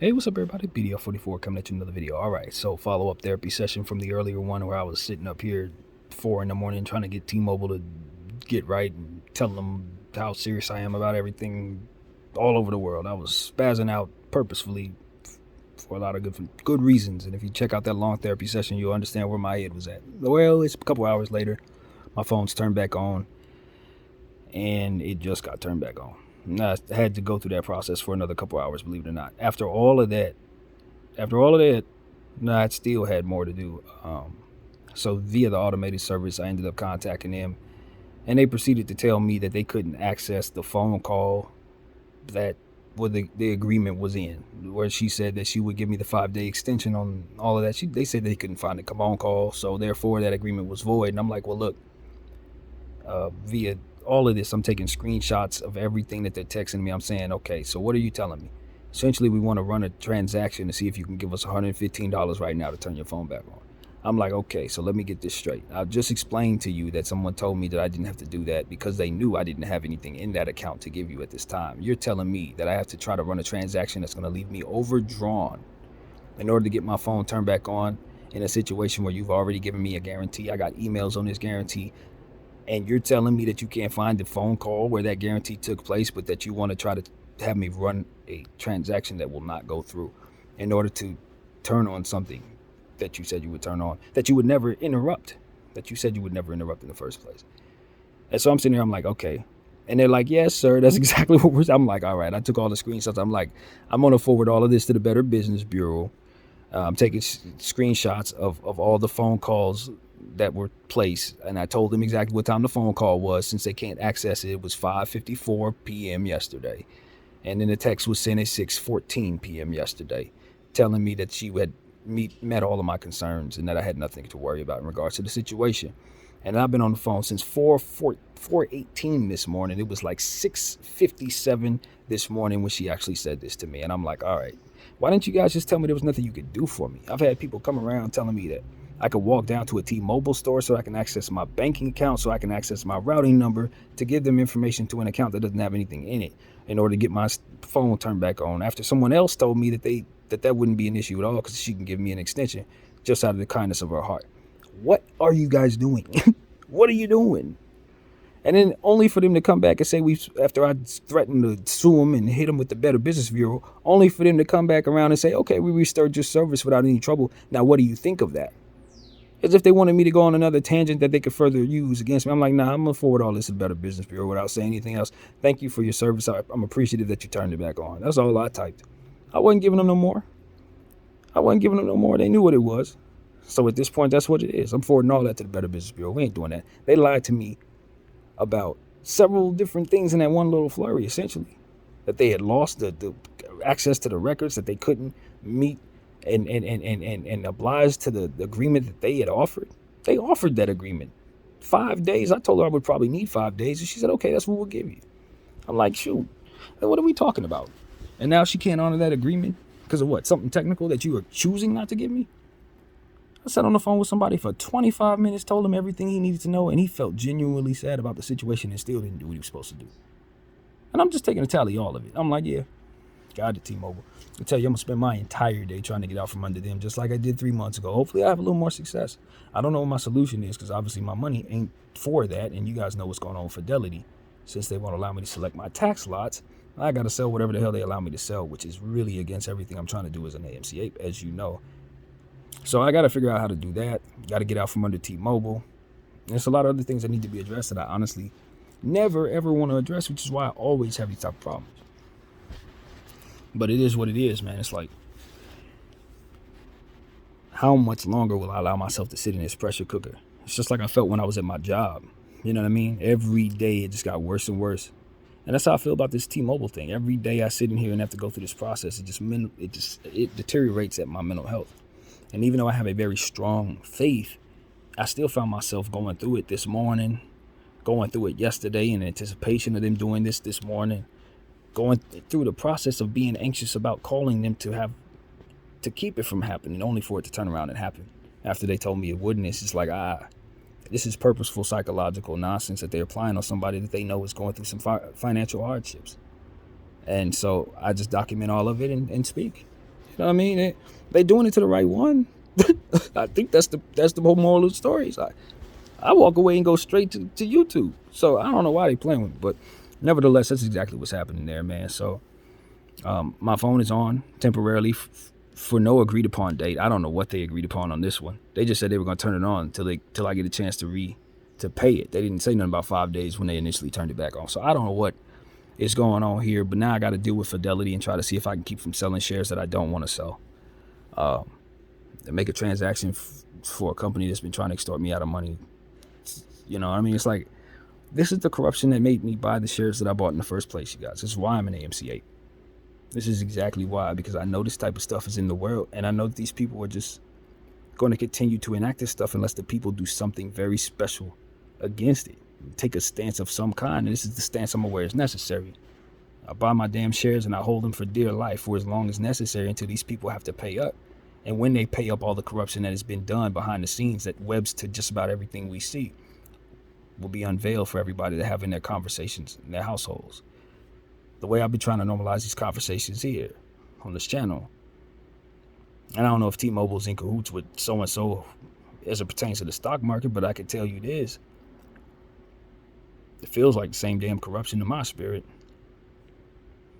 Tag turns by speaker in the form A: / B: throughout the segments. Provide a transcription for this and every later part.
A: Hey, what's up, everybody? BDF 44 coming at you another video. All right, so follow-up therapy session from the earlier one where I was sitting up here 4 in the morning trying to get T-Mobile to get right and tell them how serious I am about everything all over the world. I was spazzing out purposefully for a lot of good reasons. And if you check out that long therapy session, you'll understand where my head was at. Well, it's a couple hours later. My phone's turned back on, and it just got turned back on. I had to go through that process for another couple hours, believe it or not. After all of that, I still had more to do. So via the automated service, I ended up contacting them, and they proceeded to tell me that they couldn't access the phone call that the agreement was in, where she said that she would give me the 5-day extension on all of that. They said they couldn't find the phone call, so therefore that agreement was void. And I'm like, well, look, via all of this, I'm taking screenshots of everything that they're texting me. I'm saying, okay, so what are you telling me? Essentially, we want to run a transaction to see if you can give us $115 right now to turn your phone back on. I'm like, okay, so let me get this straight. I just explained to you that someone told me that I didn't have to do that because they knew I didn't have anything in that account to give you at this time. You're telling me that I have to try to run a transaction that's going to leave me overdrawn in order to get my phone turned back on in a situation where you've already given me a guarantee. I got emails on this guarantee. And you're telling me that you can't find the phone call where that guarantee took place, but that you want to try to have me run a transaction that will not go through in order to turn on something that you said you would turn on, that you would never interrupt, that you said you would never interrupt in the first place. And so I'm sitting there, I'm like, okay. And they're like, yes, sir, that's exactly what we're. I'm like, all right. I took all the screenshots. I'm like, I'm going to forward all of this to the Better Business Bureau. I'm taking screenshots of all the phone calls that were placed, and I told them exactly what time the phone call was. Since they can't access it, it was 5:54 p.m. yesterday, and then the text was sent at 6:14 p.m. yesterday, telling me that she had met all of my concerns and that I had nothing to worry about in regards to the situation. And I've been on the phone since 4:18 this morning. It was like 6:57 this morning when she actually said this to me, and I'm like, all right, why didn't you guys just tell me there was nothing you could do for me? I've had people come around telling me that I could walk down to a T-Mobile store so I can access my banking account, so I can access my routing number to give them information to an account that doesn't have anything in it in order to get my phone turned back on. After someone else told me that wouldn't be an issue at all because she can give me an extension just out of the kindness of her heart. What are you guys doing? What are you doing? And then only for them to come back and say, after I threatened to sue them and hit them with the Better Business Bureau, only for them to come back around and say, okay, we restored your service without any trouble. Now, what do you think of that? As if they wanted me to go on another tangent that they could further use against me. I'm like, nah, I'm going to forward all this to the Better Business Bureau without saying anything else. Thank you for your service. I'm appreciative that you turned it back on. That's all I typed. I wasn't giving them no more. They knew what it was. So at this point, that's what it is. I'm forwarding all that to the Better Business Bureau. We ain't doing that. They lied to me about several different things in that one little flurry, essentially. That they had lost the access to the records, that they couldn't meet and obliged to the agreement that they had offered. They offered that agreement. 5 days. I told her I would probably need 5 days. And she said, okay, that's what we'll give you. I'm like, shoot, what are we talking about? And now she can't honor that agreement because of what? Something technical that you are choosing not to give me? I sat on the phone with somebody for 25 minutes, told him everything he needed to know, and he felt genuinely sad about the situation and still didn't do what he was supposed to do. And I'm just taking a tally of all of it. I'm like, yeah, God to T-Mobile. I tell you, I'm going to spend my entire day trying to get out from under them, just like I did 3 months ago. Hopefully I have a little more success. I don't know what my solution is because obviously my money ain't for that, and you guys know what's going on with Fidelity. Since they won't allow me to select my tax lots, I got to sell whatever the hell they allow me to sell, which is really against everything I'm trying to do as an AMC ape, as you know. So I got to figure out how to do that. Got to get out from under T-Mobile. There's a lot of other things that need to be addressed that I honestly never, ever want to address, which is why I always have these type of problems. But it is what it is, man. It's like, how much longer will I allow myself to sit in this pressure cooker? It's just like I felt when I was at my job. You know what I mean? Every day it just got worse and worse. And that's how I feel about this T-Mobile thing. Every day I sit in here and have to go through this process, it deteriorates at my mental health. And even though I have a very strong faith, I still found myself going through it this morning, going through it yesterday in anticipation of them doing this morning, going through the process of being anxious about calling them to keep it from happening, only for it to turn around and happen after they told me it wouldn't. It's just like, this is purposeful psychological nonsense that they're applying on somebody that they know is going through some financial hardships. And so I just document all of it and speak. know what I mean? They doing it to the right one. I think that's the whole moral of the story. It's like, I walk away and go straight to YouTube. So I don't know why they playing with me, but nevertheless, that's exactly what's happening there, man. So my phone is on temporarily for no agreed upon date. I don't know what they agreed upon on this one. They just said they were going to turn it on till I get a chance to pay it. They didn't say nothing about 5 days when they initially turned it back on. So I don't know what is going on here, but now I got to deal with Fidelity and try to see if I can keep from selling shares that I don't want to sell. Make a transaction for a company that's been trying to extort me out of money. You know what I mean? It's like, this is the corruption that made me buy the shares that I bought in the first place, you guys. This is why I'm an AMC8. This is exactly why, because I know this type of stuff is in the world, and I know that these people are just going to continue to enact this stuff unless the people do something very special against it. Take a stance of some kind, and this is the stance I'm aware is necessary. I buy my damn shares and I hold them for dear life for as long as necessary until these people have to pay up. And when they pay up all the corruption that has been done behind the scenes that webs to just about everything we see, will be unveiled for everybody to have in their conversations in their households. The way I've been trying to normalize these conversations here on this channel. And I don't know if T-Mobile's in cahoots with so-and-so as it pertains to the stock market, but I can tell you this. It feels like the same damn corruption to my spirit.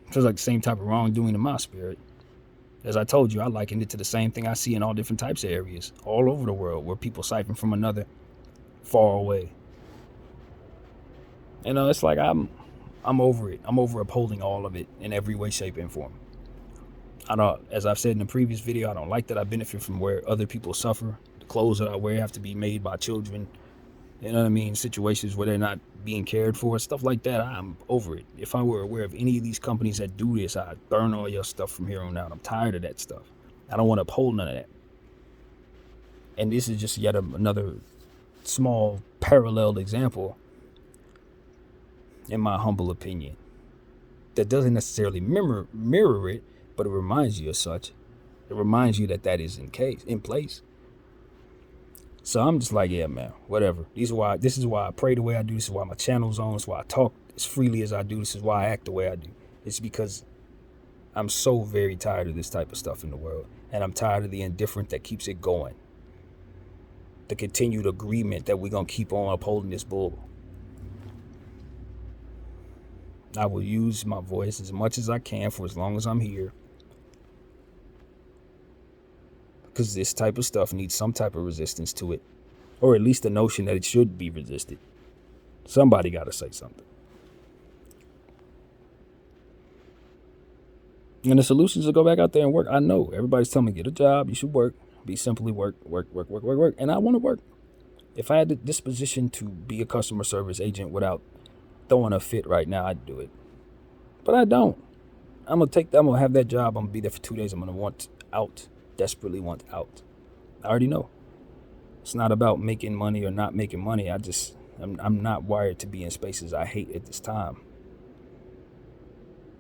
A: It feels like the same type of wrongdoing to my spirit. As I told you, I likened it to the same thing I see in all different types of areas all over the world where people siphon from another far away. You know, it's like I'm over it. I'm over upholding all of it in every way, shape, and form. I don't, as I've said in the previous video, I don't like that I benefit from where other people suffer. The clothes that I wear have to be made by children. You know what I mean? Situations where they're not being cared for, stuff like that. I'm over it. If I were aware of any of these companies that do this, I'd burn all your stuff from here on out. I'm tired of that stuff. I don't want to uphold none of that. And this is just yet another small parallel example, in my humble opinion, that doesn't necessarily mirror it, but it reminds you of such. It reminds you that is in place. So I'm just like, yeah, man, whatever. This is why I pray the way I do. This is why my channel's on. This is why I talk as freely as I do. This is why I act the way I do. It's because I'm so very tired of this type of stuff in the world. And I'm tired of the indifference that keeps it going. The continued agreement that we're going to keep on upholding this bull. I will use my voice as much as I can for as long as I'm here. Because this type of stuff needs some type of resistance to it. Or at least the notion that it should be resisted. Somebody got to say something. And the solution is to go back out there and work. I know everybody's telling me, get a job, you should work. Be simply work. And I want to work. If I had the disposition to be a customer service agent without throwing a fit right now, I'd do it. But I don't. I'm gonna have that job. I'm gonna be there for 2 days. I'm gonna want out. Desperately want out. I already know. It's not about making money or not making money. I'm not wired to be in spaces I hate at this time.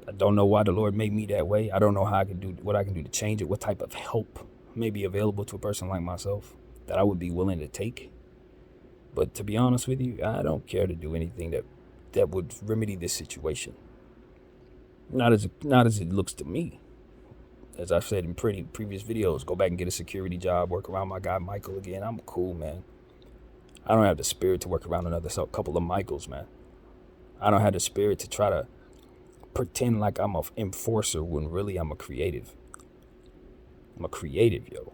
A: I don't know why the Lord made me that way. I don't know what I can do to change it, what type of help may be available to a person like myself that I would be willing to take. But to be honest with you, I don't care to do anything that would remedy this situation. Not as it looks to me. As I've said in previous videos, go back and get a security job, work around my guy Michael again. I'm cool, man. I don't have the spirit to work around another couple of Michaels, man. I don't have the spirit to try to pretend like I'm an enforcer when really I'm a creative. I'm a creative, yo.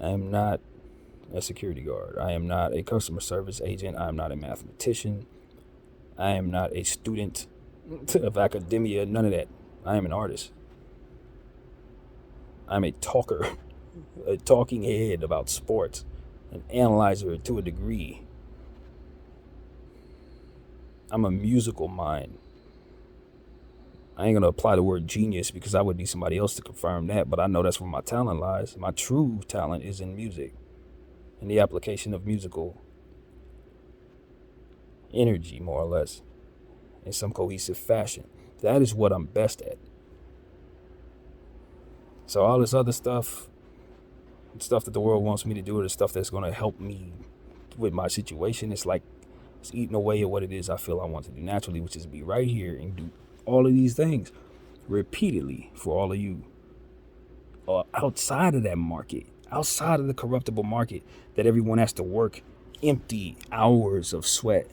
A: I am not a security guard. I am not a customer service agent. I am not a mathematician. I am not a student of academia, none of that. I am an artist. I'm a talker, a talking head about sports, an analyzer to a degree. I'm a musical mind. I ain't gonna apply the word genius because I would need somebody else to confirm that, but I know that's where my talent lies. My true talent is in music, in the application of musical energy, more or less, in some cohesive fashion. That is what I'm best at. So all this other stuff that the world wants me to do, or the stuff that's going to help me with my situation, it's eating away at what it is I feel I want to do naturally, which is be right here and do all of these things. repeatedly for all of you outside of that market, outside of the corruptible market that everyone has to work empty hours of sweat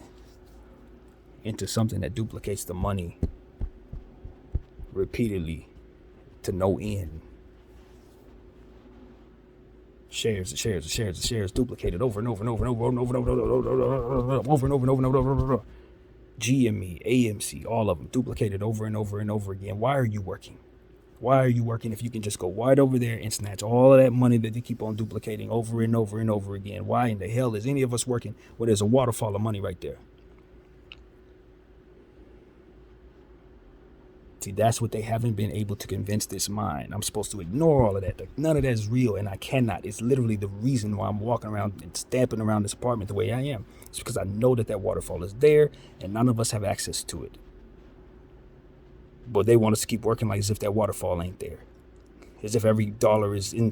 A: into something that duplicates the money repeatedly to no end. Shares, duplicated over and over and over and over and over and over and over. GME, AMC, all of them duplicated over and over and over again. Why are you working? Why are you working if you can just go right over there and snatch all of that money that they keep on duplicating over and over and over again? Why in the hell is any of us working where there's a waterfall of money right there? See, that's what they haven't been able to convince this mind. I'm supposed to ignore all of that. Like, none of that is real, and I cannot. It's literally the reason why I'm walking around and stamping around this apartment the way I am. It's because I know that waterfall is there, and none of us have access to it. But they want us to keep working like as if that waterfall ain't there. As if every dollar is in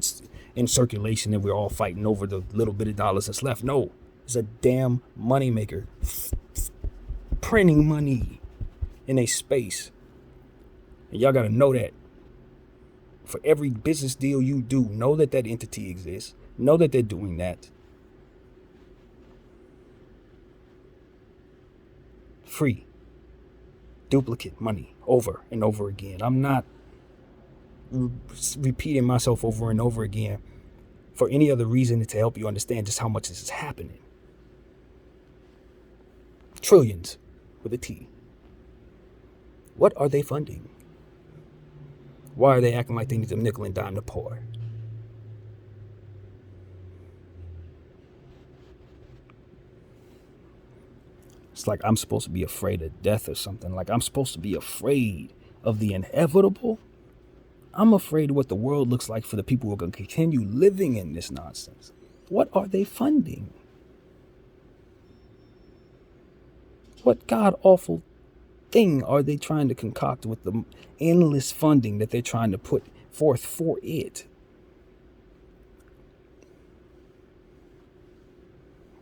A: circulation and we're all fighting over the little bit of dollars that's left. No, it's a damn moneymaker. Printing money in a space. And y'all got to know that. For every business deal you do, know that that entity exists. Know that they're doing that. Free. Duplicate money over and over again. I'm not repeating myself over and over again for any other reason than to help you understand just how much this is happening. Trillions with a T. What are they funding? Why are they acting like they need them nickel and dime the poor? It's like I'm supposed to be afraid of death or something. Like I'm supposed to be afraid of the inevitable. I'm afraid of what the world looks like for the people who are going to continue living in this nonsense. What are they funding? What god-awful thing are they trying to concoct with the endless funding that they're trying to put forth for it?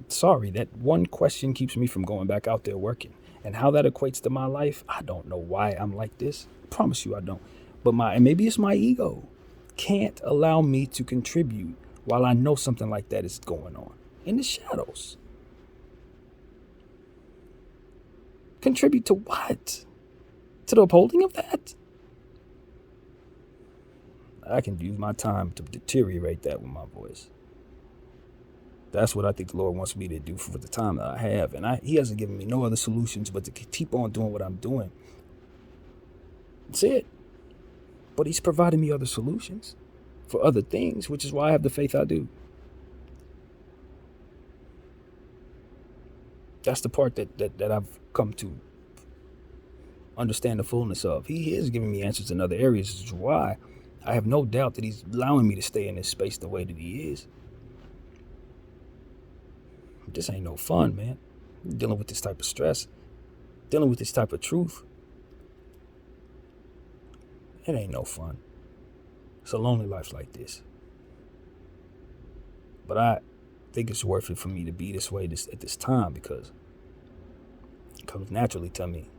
A: Sorry, that one question keeps me from going back out there working. And how that equates to my life, I don't know why I'm like this. I promise you I don't. But maybe it's my ego. Can't allow me to contribute while I know something like that is going on. In the shadows. Contribute to what? To the upholding of that? I can use my time to deteriorate that with my voice. That's what I think the Lord wants me to do for the time that I have. And He hasn't given me no other solutions but to keep on doing what I'm doing. That's it. But He's provided me other solutions for other things, which is why I have the faith I do. That's the part that I've come to understand the fullness of. He is giving me answers in other areas, which is why I have no doubt that He's allowing me to stay in this space the way that He is. This ain't no fun, man. Dealing with this type of stress, dealing with this type of truth. It ain't no fun. It's a lonely life like this. But I think it's worth it for me to be this way at this time because it comes naturally to me.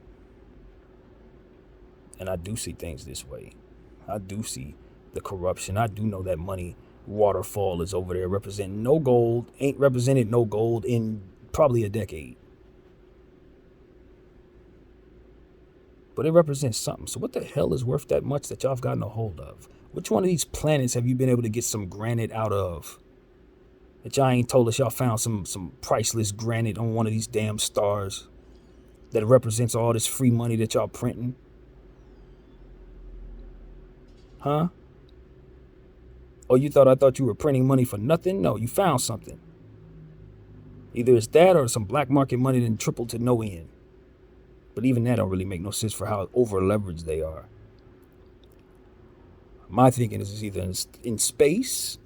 A: And I do see things this way. I do see the corruption. I do know that money waterfall is over there representing no gold, ain't represented no gold in probably a decade. But it represents something. So what the hell is worth that much that y'all have gotten a hold of? Which one of these planets have you been able to get some granite out of? That y'all ain't told us y'all found some priceless granite on one of these damn stars that represents all this free money that y'all printing? Huh? Oh, I thought you were printing money for nothing? No, you found something. Either it's that or some black market money that tripled to no end. But even that don't really make no sense for how over leveraged they are. My thinking is it's either in space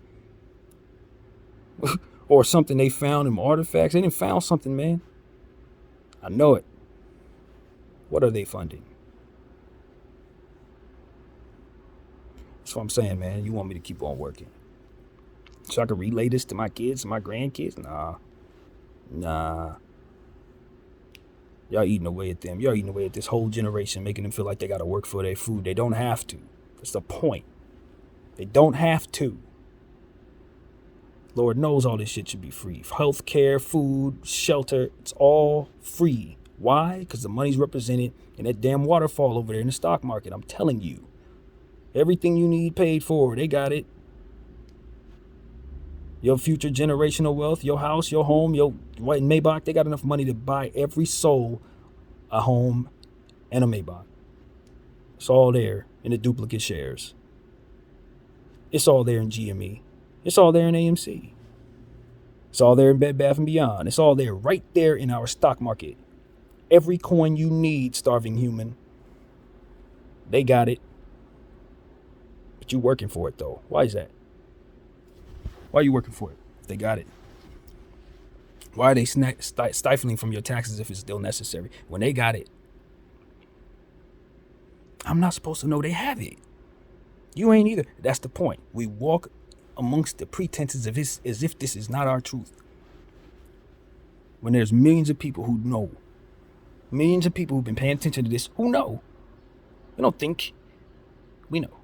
A: or something they found in artifacts. They didn't found something, man. I know it. What are they funding? That's what I'm saying, man. You want me to keep on working so I can relay this to my kids and my grandkids? Nah. Y'all eating away at them. Y'all eating away at this whole generation, making them feel like they got to work for their food. They don't have to. That's the point. They don't have to. Lord knows all this shit should be free. Healthcare, food, shelter, it's all free. Why? Because the money's represented in that damn waterfall over there in the stock market. I'm telling you. Everything you need paid for, they got it. Your future generational wealth, your house, your home, your white Maybach, they got enough money to buy every soul a home and a Maybach. It's all there in the duplicate shares. It's all there in GME. It's all there in AMC. It's all there in Bed Bath & Beyond. It's all there right there in our stock market. Every coin you need, starving human. They got it. But you working for it, though. Why is that? Why are you working for it? They got it. Why are they stifling from your taxes if it's still necessary? When they got it. I'm not supposed to know they have it. You ain't either. That's the point. We walk amongst the pretenses of this as if this is not our truth. When there's millions of people who know. Millions of people who've been paying attention to this who know. We don't think. We know.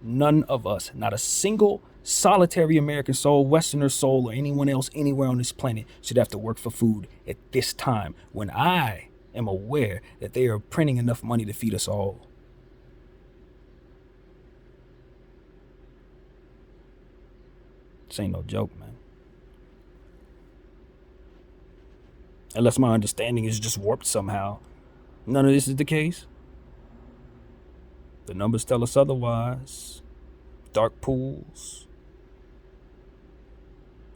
A: None of us, not a single solitary American soul, Westerner soul, or anyone else anywhere on this planet should have to work for food at this time when I am aware that they are printing enough money to feed us all. This ain't no joke, man. Unless my understanding is just warped somehow. None of this is the case. The numbers tell us otherwise. Dark pools.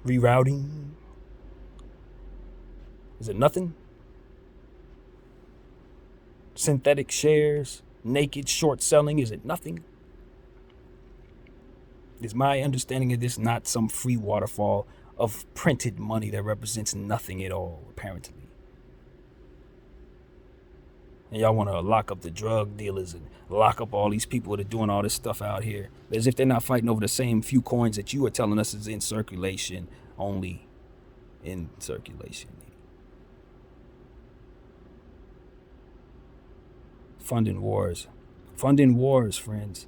A: Rerouting. Is it nothing? Synthetic shares. Naked short selling. Is it nothing? Is my understanding of this not some free waterfall of printed money that represents nothing at all, apparently? And y'all want to lock up the drug dealers and lock up all these people that are doing all this stuff out here, as if they're not fighting over the same few coins that you are telling us is in circulation, only in circulation. Funding wars. Funding wars, friends.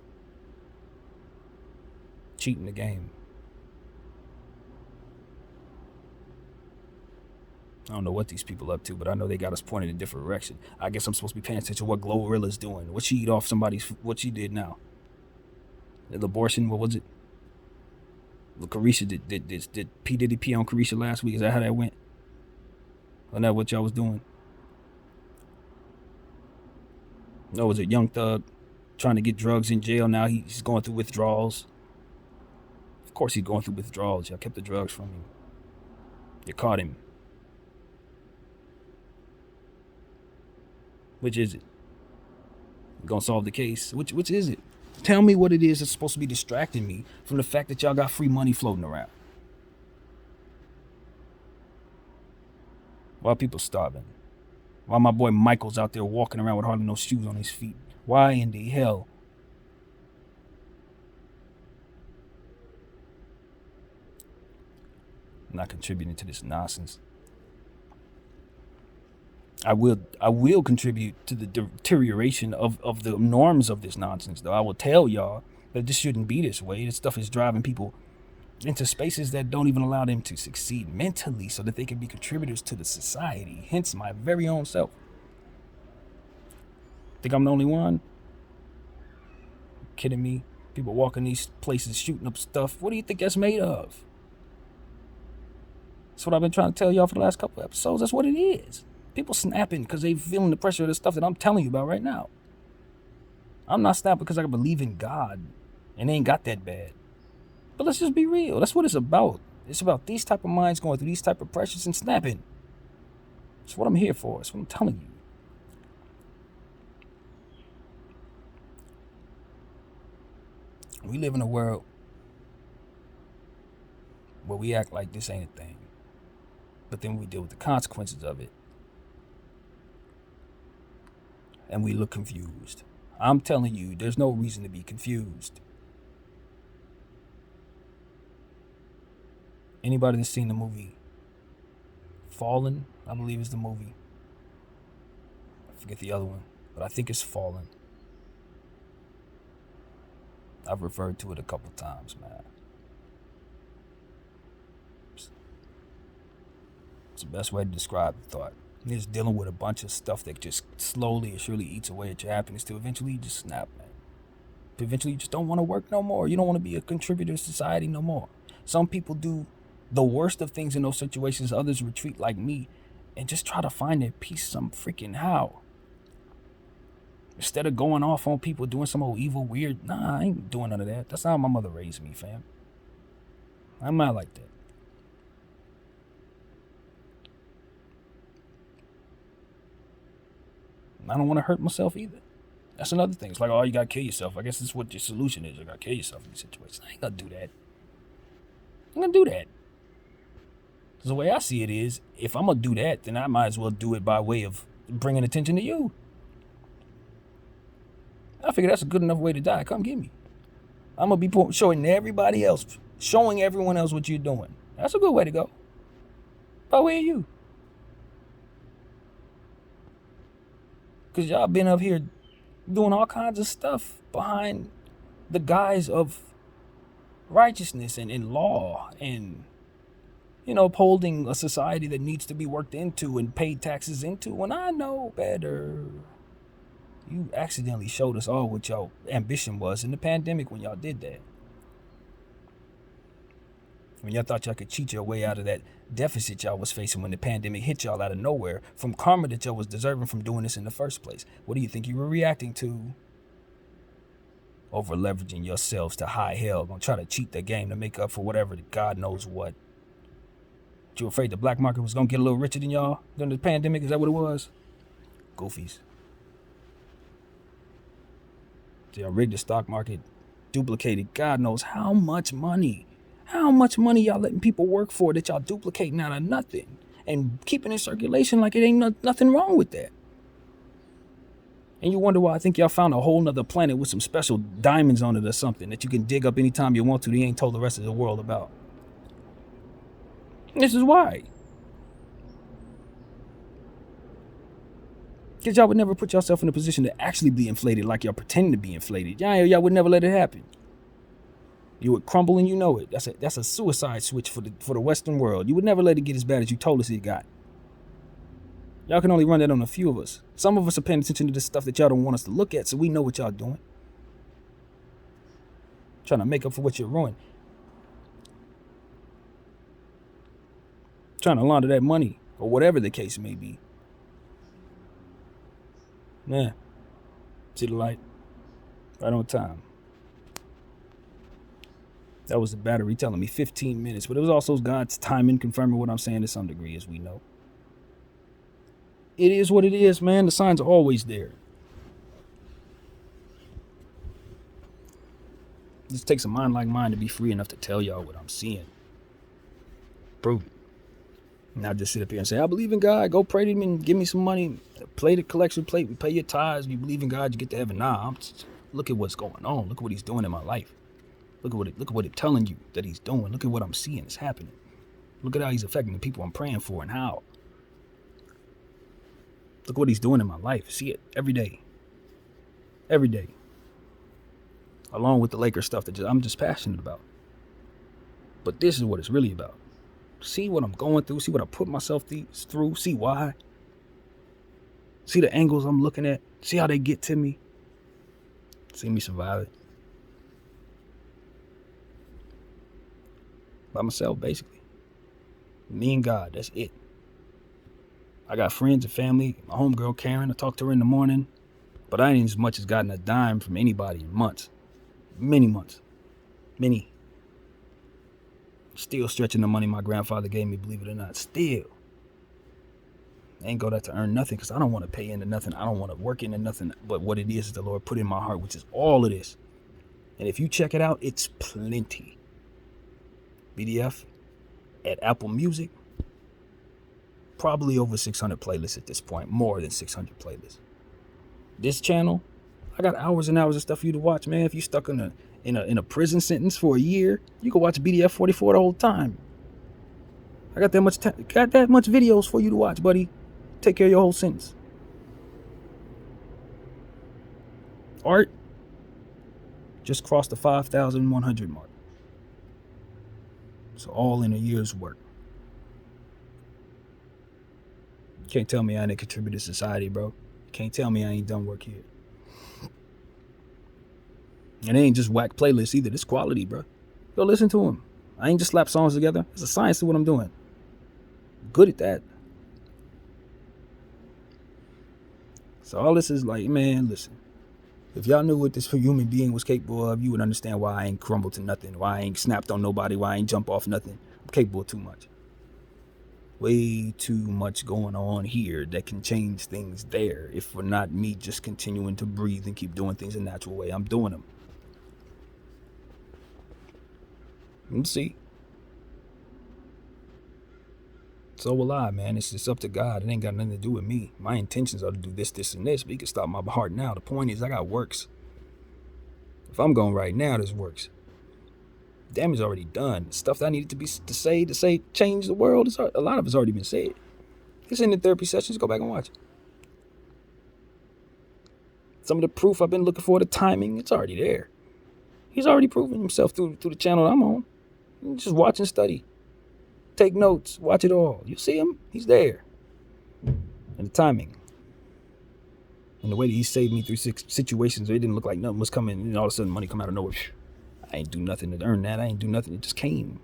A: Cheating the game. I don't know what these people up to, but I know they got us pointed in a different direction. I guess I'm supposed to be paying attention to what Glorilla's doing. What she eat off somebody's, what she did now. The abortion, what was it? Carisha, did P. Diddy pee on Carisha last week? Is that how that went? Wasn't that what y'all was doing? No, was it Young Thug trying to get drugs in jail? Now he's going through withdrawals. Of course he's going through withdrawals. Y'all kept the drugs from him. You caught him. Which is it? You gonna solve the case? Which is it? Tell me what it is that's supposed to be distracting me from the fact that y'all got free money floating around. Why are people starving? Why my boy Michael's out there walking around with hardly no shoes on his feet? Why in the hell? I'm not contributing to this nonsense. I will contribute to the deterioration of the norms of this nonsense, though. I will tell y'all that this shouldn't be this way. This stuff is driving people into spaces that don't even allow them to succeed mentally so that they can be contributors to the society, hence my very own self. Think I'm the only one? Kidding me? People walking these places shooting up stuff. What do you think that's made of? That's what I've been trying to tell y'all for the last couple of episodes. That's what it is. People snapping because they feeling the pressure of the stuff that I'm telling you about right now. I'm not snapping because I believe in God and it ain't got that bad. But let's just be real. That's what it's about. It's about these type of minds going through these type of pressures and snapping. That's what I'm here for. That's what I'm telling you. We live in a world where we act like this ain't a thing. But then we deal with the consequences of it. And we look confused. I'm telling you, there's no reason to be confused. Anybody that's seen the movie Fallen, I believe, is the movie. I forget the other one, but I think it's Fallen. I've referred to it a couple times, man. It's the best way to describe the thought. You're just dealing with a bunch of stuff that just slowly or surely eats away at your happiness till eventually you just snap, man. Eventually you just don't want to work no more. You don't want to be a contributor to society no more. Some people do the worst of things in those situations. Others retreat like me and just try to find their peace some freaking how. Instead of going off on people doing some old evil, weird, nah, I ain't doing none of that. That's not how my mother raised me, fam. I'm not like that. I don't want to hurt myself either. That's another thing. It's like, oh, you gotta kill yourself. I guess that's what your solution is. You gotta kill yourself in these situations. I ain't gonna do that. I'm gonna do that. Because the way I see it is, if I'm gonna do that, then I might as well do it by way of bringing attention to you. I figure that's a good enough way to die. Come get me. I'm gonna be showing everybody else, showing everyone else what you're doing. That's a good way to go. By way of you. Because y'all been up here doing all kinds of stuff behind the guise of righteousness and law and, upholding a society that needs to be worked into and paid taxes into. When I know better, you accidentally showed us all what your ambition was in the pandemic when y'all did that. When y'all thought y'all could cheat your way out of that deficit y'all was facing when the pandemic hit y'all out of nowhere from karma that y'all was deserving from doing this in the first place. What do you think you were reacting to? Over leveraging yourselves to high hell, gonna try to cheat the game to make up for whatever God knows what. You afraid the black market was gonna get a little richer than y'all during the pandemic? Is that what it was? Goofies. So y'all rigged the stock market, duplicated God knows how much money. How much money y'all letting people work for that y'all duplicating out of nothing and keeping in circulation like it ain't nothing wrong with that. And you wonder why I think y'all found a whole nother planet with some special diamonds on it or something that you can dig up anytime you want to that you ain't told the rest of the world about. This is why. Because y'all would never put yourself in a position to actually be inflated like y'all pretending to be inflated. Y'all would never let it happen. You would crumble and you know it. That's a suicide switch for the Western world. You would never let it get as bad as you told us it got. Y'all can only run that on a few of us. Some of us are paying attention to the stuff that y'all don't want us to look at, so we know what y'all doing. Trying to make up for what you're ruining. Trying to launder that money, or whatever the case may be. Yeah. See the light? Right on time. That was the battery telling me 15 minutes, but it was also God's timing confirming what I'm saying to some degree, as we know. It is what it is, man. The signs are always there. It just takes a mind like mine to be free enough to tell y'all what I'm seeing. Prove it. Not just sit up here and say, I believe in God. Go pray to him and give me some money. Play the collection plate. We pay your tithes. You believe in God, you get to heaven. Nah, look at what's going on. Look at what he's doing in my life. Look at what it's telling you that he's doing. Look at what I'm seeing is happening. Look at how he's affecting the people I'm praying for and how. Look what he's doing in my life. See it every day. Every day. Along with the Lakers stuff that I'm just passionate about. But this is what it's really about. See what I'm going through. See what I put myself through. See why. See the angles I'm looking at. See how they get to me. See me survive it. By myself, basically. Me and God, that's it. I got friends and family. My homegirl Karen, I talk to her in the morning. But I ain't as much as gotten a dime from anybody in months. Many months. Many. Still stretching the money my grandfather gave me, believe it or not. Still. I ain't go there to earn nothing because I don't want to pay into nothing. I don't want to work into nothing. But what it is the Lord put in my heart, which is all of this. And if you check it out, it's plenty. BDF at Apple Music, probably over 600 playlists at this point, more than 600 playlists. This channel, I got hours and hours of stuff for you to watch, man. If you stuck in a prison sentence for a year, you can watch BDF 44 the whole time. I got that much videos for you to watch, buddy. Take care of your whole sentence. Art just crossed the 5,100 mark. So all in a year's work. Can't tell me I ain't contributed to society, bro. Can't tell me I ain't done work here. And it ain't just whack playlists either. This quality, bro. Go listen to them. I ain't just slap songs together. There's a science to what I'm doing. Good at that. So all this is like, man, listen. If y'all knew what this human being was capable of, you would understand why I ain't crumbled to nothing, why I ain't snapped on nobody, why I ain't jump off nothing. I'm capable of too much. Way too much going on here that can change things there if for not me just continuing to breathe and keep doing things a natural way. I'm doing them. Let's see. So will I, man. It's just up to God. It ain't got nothing to do with me. My intentions are to do this, this, and this, but he can stop my heart now. The point is I got works. If I'm going right now, there's works. Damage already done. The stuff that I needed to say change the world, a lot of it's already been said. It's in the therapy sessions. Go back and watch it. Some of the proof I've been looking for, the timing, it's already there. He's already proven himself through the channel I'm on. Just watch and study. Take notes. Watch it all. You see him? He's there. And the timing. And the way that he saved me through situations where it didn't look like nothing was coming, and all of a sudden money come out of nowhere. I ain't do nothing to earn that. I ain't do nothing. It just came.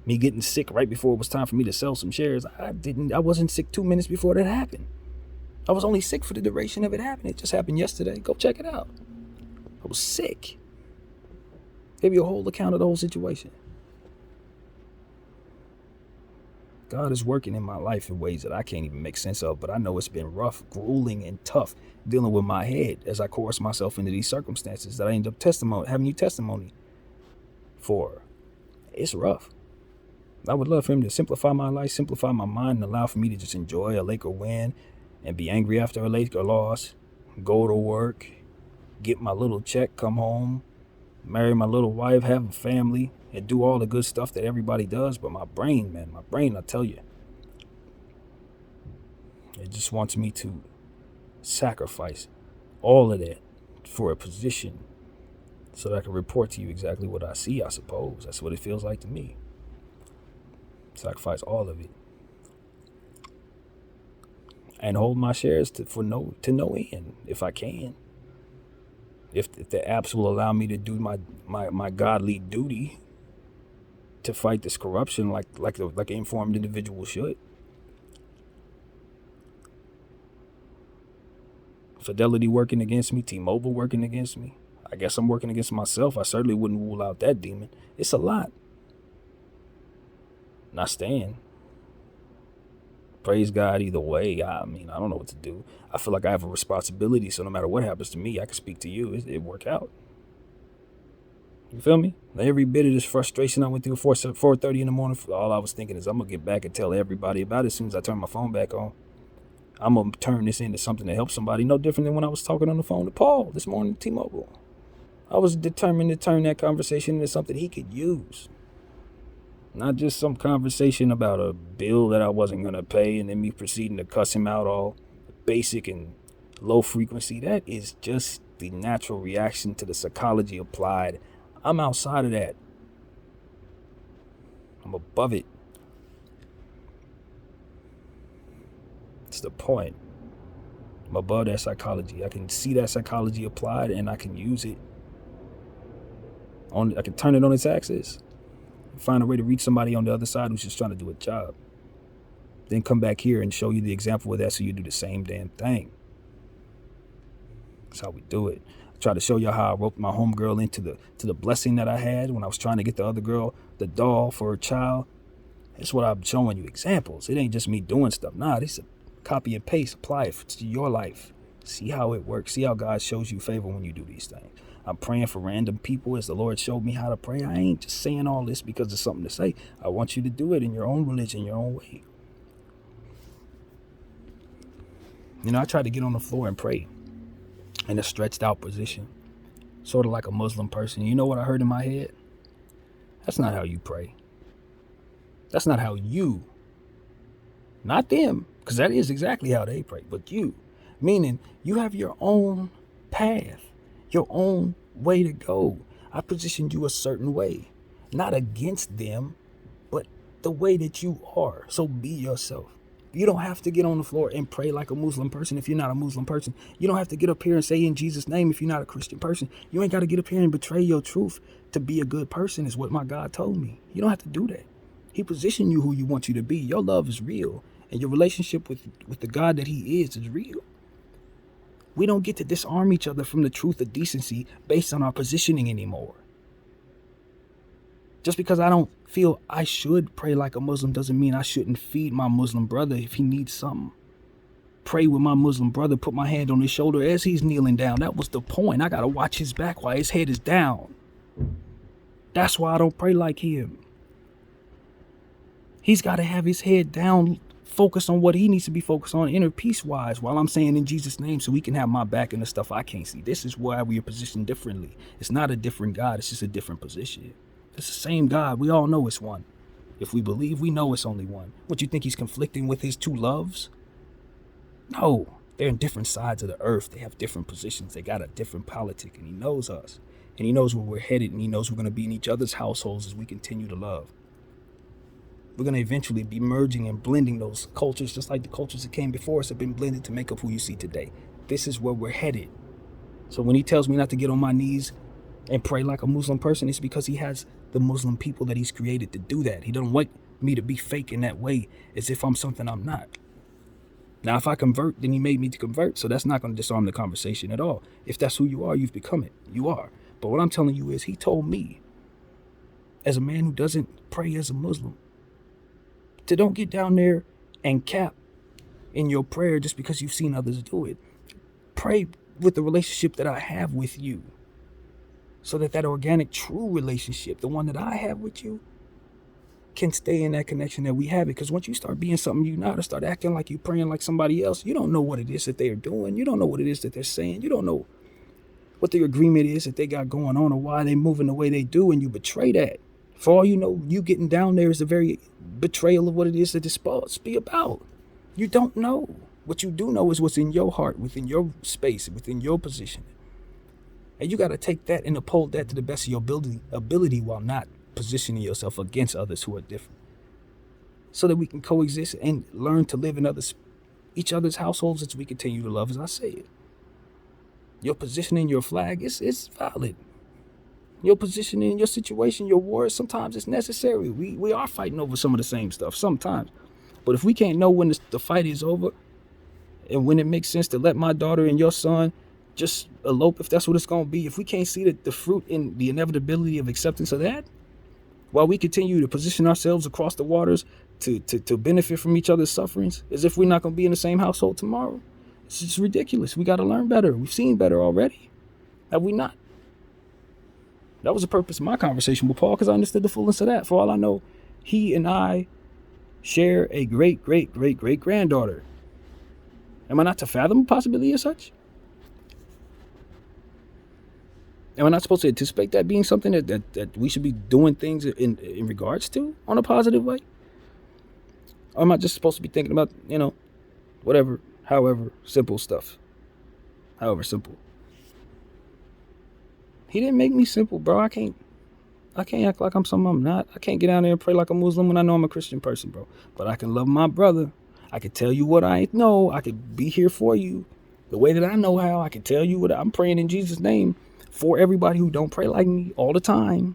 A: Me getting sick right before it was time for me to sell some shares. I wasn't sick 2 minutes before that happened. I was only sick for the duration of it happening. It just happened yesterday. Go check it out. I was sick. Gave you a whole account of the whole situation. God is working in my life in ways that I can't even make sense of, but I know it's been rough, grueling, and tough dealing with my head as I coerce myself into these circumstances that I end up having you testimony for. It's rough. I would love for him to simplify my life, simplify my mind, and allow for me to just enjoy a Laker win and be angry after a Laker loss, go to work, get my little check, come home, marry my little wife, have a family, and do all the good stuff that everybody does. But my brain, I tell you, it just wants me to sacrifice all of that for a position so that I can report to you exactly what I see, I suppose. That's what it feels like to me. Sacrifice all of it. And hold my shares to no end, if I can. If the apps will allow me to do my godly duty to fight this corruption like an informed individual should. Fidelity working against me, T-Mobile working against me. I guess I'm working against myself. I certainly wouldn't rule out that demon. It's a lot. And I stand. Praise God either way. I don't know what to do. I feel like I have a responsibility, so no matter what happens to me, I can speak to you. It work out. You feel me? Every bit of this frustration I went through 4:30 in the morning, all I was thinking is I'm going to get back and tell everybody about it as soon as I turn my phone back on. I'm going to turn this into something to help somebody. No different than when I was talking on the phone to Paul this morning at T-Mobile. I was determined to turn that conversation into something he could use. Not just some conversation about a bill that I wasn't going to pay and then me proceeding to cuss him out all basic and low frequency. That is just the natural reaction to the psychology applied. I'm outside of that. I'm above it. It's the point. I'm above that psychology. I can see that psychology applied and I can use it. I can turn it on its axis. Find a way to reach somebody on the other side who's just trying to do a job. Then come back here and show you the example of that so you do the same damn thing. That's how we do it. I try to show you how I roped my homegirl into the blessing that I had when I was trying to get the other girl the doll for her child. That's what I'm showing you examples. It ain't just me doing stuff. Nah, this is a copy and paste. Apply it to your life. See how it works. See how God shows you favor when you do these things. I'm praying for random people as the Lord showed me how to pray. I ain't just saying all this because it's something to say. I want you to do it in your own religion, your own way. I try to get on the floor and pray in a stretched out position, sort of like a Muslim person. You know what I heard in my head? That's not how you pray. That's not how you, not them, because that is exactly how they pray, but you. Meaning you have your own path, your own way to go. I positioned you a certain way, not against them, but the way that you are. So be yourself. You don't have to get on the floor and pray like a Muslim person if you're not a Muslim person. You don't have to get up here and say in Jesus' name if you're not a Christian person. You ain't got to get up here and betray your truth to be a good person is what my God told me. You don't have to do that. He positioned you who you want you to be. Your love is real. And your relationship with the God that he is real. We don't get to disarm each other from the truth of decency based on our positioning anymore. Just because I don't feel I should pray like a Muslim doesn't mean I shouldn't feed my Muslim brother if he needs something. Pray with my Muslim brother, put my hand on his shoulder as he's kneeling down. That was the point. I got to watch his back while his head is down. That's why I don't pray like him. He's got to have his head down, focus on what he needs to be focused on, inner peace-wise, while I'm saying in Jesus' name so he can have my back and the stuff I can't see. This is why we are positioned differently. It's not a different God. It's just a different position. It's the same God. We all know it's one. If we believe, we know it's only one. What, you think he's conflicting with his two loves? No. They're in different sides of the earth. They have different positions. They got a different politic, and he knows us. And he knows where we're headed, and he knows we're going to be in each other's households as we continue to love. We're going to eventually be merging and blending those cultures, just like the cultures that came before us have been blended to make up who you see today. This is where we're headed. So when he tells me not to get on my knees and pray like a Muslim person, it's because he has the Muslim people that he's created to do that. He don't want me to be fake in that way as if I'm something I'm not. Now, if I convert, then he made me to convert. So that's not going to disarm the conversation at all. If that's who you are, you've become it. You are. But what I'm telling you is he told me, as a man who doesn't pray as a Muslim, to don't get down there and cap in your prayer just because you've seen others do it. Pray with the relationship that I have with you, so that organic, true relationship, the one that I have with you, can stay in that connection that we have. Because once you start being something you're not, or start acting like you're praying like somebody else, you don't know what it is that they're doing. You don't know what it is that they're saying. You don't know what the agreement is that they got going on or why they're moving the way they do, and you betray that. For all you know, you getting down there is the very betrayal of what it is that it's supposed to be about. You don't know. What you do know is what's in your heart, within your space, within your position. And you got to take that and uphold that to the best of your ability while not positioning yourself against others who are different. So that we can coexist and learn to live in each other's households as we continue to love, as I said. Your positioning, your flag, it's valid. Your positioning, your situation, your war, sometimes it's necessary. We are fighting over some of the same stuff sometimes. But if we can't know when the fight is over and when it makes sense to let my daughter and your son just elope, if that's what it's going to be, if we can't see the fruit and the inevitability of acceptance of that, while we continue to position ourselves across the waters to benefit from each other's sufferings, as if we're not going to be in the same household tomorrow, it's just ridiculous. We got to learn better. We've seen better already. Have we not? That was the purpose of my conversation with Paul, because I understood the fullness of that. For all I know, he and I share a great-great-great-great-granddaughter. Am I not to fathom a possibility of such? Am I not supposed to anticipate that being something that we should be doing things in regards to on a positive way? Or am I just supposed to be thinking about, whatever, however simple stuff? However simple. He didn't make me simple, bro. I can't act like I'm something I'm not. I can't get down there and pray like a Muslim when I know I'm a Christian person, bro. But I can love my brother. I can tell you what I know. I can be here for you the way that I know how. I can tell you what I'm praying in Jesus' name for everybody who don't pray like me all the time.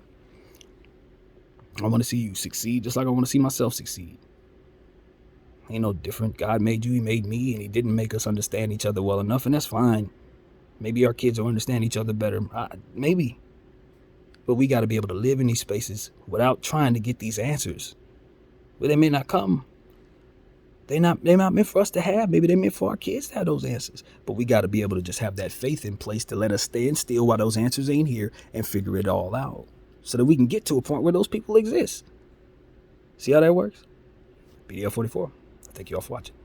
A: I want to see you succeed just like I want to see myself succeed. Ain't no different. God made you, he made me, and he didn't make us understand each other well enough, and that's fine. Maybe our kids will understand each other better. Maybe. But we got to be able to live in these spaces without trying to get these answers. But they may not come. They're not meant for us to have. Maybe they're meant for our kids to have those answers. But we got to be able to just have that faith in place to let us stand still while those answers ain't here and figure it all out. So that we can get to a point where those people exist. See how that works? BDF 44. Thank you all for watching.